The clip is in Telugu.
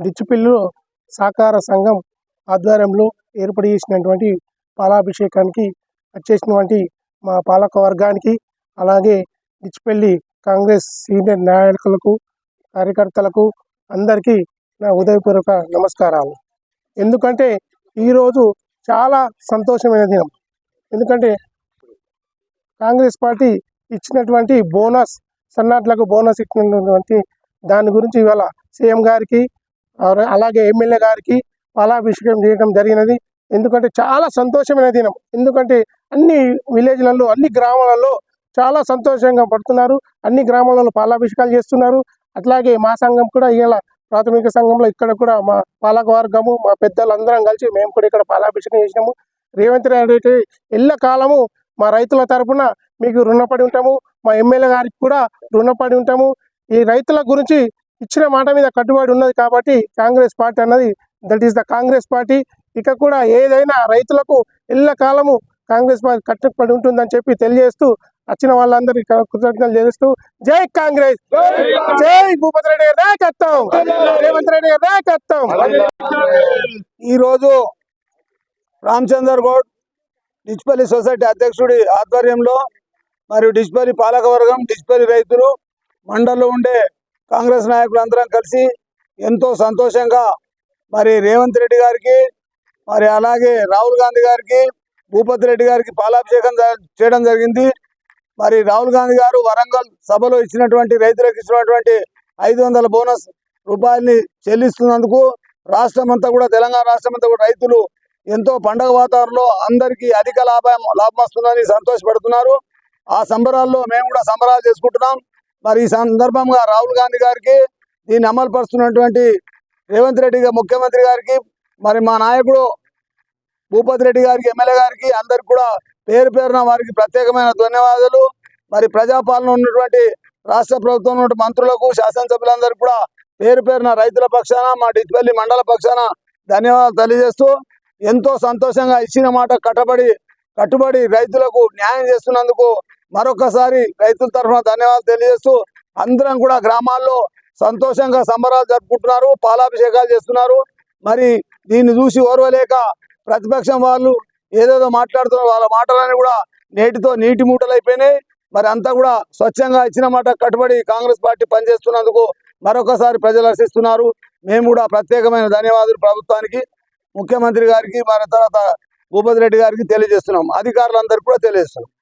దిచ్చిపిల్లి సహకార సంఘం ఆధ్వర్యంలో ఏర్పాటు చేసినటువంటి పాలాభిషేకానికి వచ్చేసినటువంటి మా పాలక వర్గానికి, అలాగే దిచ్చిపల్లి కాంగ్రెస్ సీనియర్ నాయకులకు, కార్యకర్తలకు అందరికీ నా ఉదయపూర్వక నమస్కారాలు. ఎందుకంటే ఈరోజు చాలా సంతోషమైన దినం. ఎందుకంటే కాంగ్రెస్ పార్టీ ఇచ్చినటువంటి బోనస్, సన్నాట్లకు బోనస్ ఇచ్చినటువంటి దాని గురించి ఇవాళ సీఎం గారికి అలాగే ఎమ్మెల్యే గారికి పాలాభిషేకం చేయడం జరిగినది. ఎందుకంటే చాలా సంతోషమైన దినం. ఎందుకంటే అన్ని విలేజ్లలో, అన్ని గ్రామాలలో చాలా సంతోషంగా పడుతున్నారు. అన్ని గ్రామాలలో పాలాభిషేకాలు చేస్తున్నారు. అట్లాగే మా సంఘం కూడా ఇలా ప్రాథమిక సంఘంలో ఇక్కడ కూడా మా పాలక వర్గము, మా పెద్దలందరం కలిసి మేము కూడా ఇక్కడ పాలాభిషేకం చేసినాము. రేవంత్ రెడ్డి ఎల్ల కాలము మా రైతుల తరఫున మీకు రుణపడి ఉంటాము. మా ఎమ్మెల్యే గారికి కూడా రుణపడి ఉంటాము. ఈ రైతుల గురించి ఇచ్చిన మాట మీద కట్టుబడి ఉన్నది కాబట్టి కాంగ్రెస్ పార్టీ అన్నది that is the Congress party. ఇక కూడా ఏదైనా రైతులకు ఎల్ల కాలము కాంగ్రెస్ పార్టీ కట్టుబడి ఉంటుందని చెప్పి తెలియజేస్తూ వచ్చిన వాళ్ళందరికీ కృతజ్ఞతలు చేస్తూ జై కాంగ్రెస్, జై భూపతి రెడ్డి గారి నాయకత్వం, రేవంత్ రెడ్డి గారి నాయకత్వం. ఈరోజు రామచందర్ గౌడ్ డిచ్పల్లి సొసైటీ అధ్యక్షుడి ఆధ్వర్యంలో మరియు డిచ్పల్లి పాలకవర్గం, డిచ్పల్లి రైతులు, మండలంలో ఉండే కాంగ్రెస్ నాయకులందరం కలిసి ఎంతో సంతోషంగా మరి రేవంత్ రెడ్డి గారికి, మరి అలాగే రాహుల్ గాంధీ గారికి, భూపతి రెడ్డి గారికి పాలాభిషేకం చేయడం జరిగింది. మరి రాహుల్ గాంధీ గారు వరంగల్ సభలో ఇచ్చినటువంటి రైతులకు ఇచ్చినటువంటి 500 బోనస్ రూపాయల్ని చెల్లిస్తున్నందుకు రాష్ట్రం అంతా కూడా, తెలంగాణ రాష్ట్రం అంతా కూడా రైతులు ఎంతో పండగ వాతావరణంలో అందరికీ అధిక లాభం వస్తుందని సంతోషపడుతున్నారు. ఆ సంబరాల్లో మేము కూడా సంబరాలు చేసుకుంటున్నాం. మరి ఈ సందర్భంగా రాహుల్ గాంధీ గారికి, దీన్ని అమలు పరుస్తున్నటువంటి రేవంత్ రెడ్డి ముఖ్యమంత్రి గారికి, మరి మా నాయకుడు భూపతి రెడ్డి గారికి, ఎమ్మెల్యే గారికి అందరికి కూడా పేరు పేరున వారికి ప్రత్యేకమైన ధన్యవాదాలు. మరి ప్రజాపాలన ఉన్నటువంటి రాష్ట్ర ప్రభుత్వం ఉన్న మంత్రులకు, శాసనసభ్యులందరికీ కూడా పేరు పేరున రైతుల పక్షాన, మా డిచ్పల్లి మండల పక్షాన ధన్యవాదాలు తెలియజేస్తూ, ఎంతో సంతోషంగా ఇచ్చిన మాట కట్టుబడి రైతులకు న్యాయం చేస్తున్నందుకు మరొకసారి రైతుల తరఫున ధన్యవాదాలు తెలియజేస్తూ, అందరం కూడా గ్రామాల్లో సంతోషంగా సంబరాలు జరుపుకుంటున్నారు, పాలాభిషేకాలు చేస్తున్నారు. మరి దీన్ని చూసి ఓర్వలేక ప్రతిపక్షం వాళ్ళు ఏదేదో మాట్లాడుతున్నారు. వాళ్ళ మాటలన్నీ కూడా నేటితో నీటి మూటలు అయిపోయినాయి. మరి అంతా కూడా స్వచ్ఛంగా ఇచ్చిన మాట కట్టుబడి కాంగ్రెస్ పార్టీ పనిచేస్తున్నందుకు మరొకసారి ప్రజలు హర్షిస్తున్నారు. మేము కూడా ప్రత్యేకమైన ధన్యవాదాలు ప్రభుత్వానికి, ముఖ్యమంత్రి గారికి, మరి తర్వాత భూపతి రెడ్డి గారికి తెలియజేస్తున్నాం. అధికారులందరికీ కూడా తెలియజేస్తున్నాం.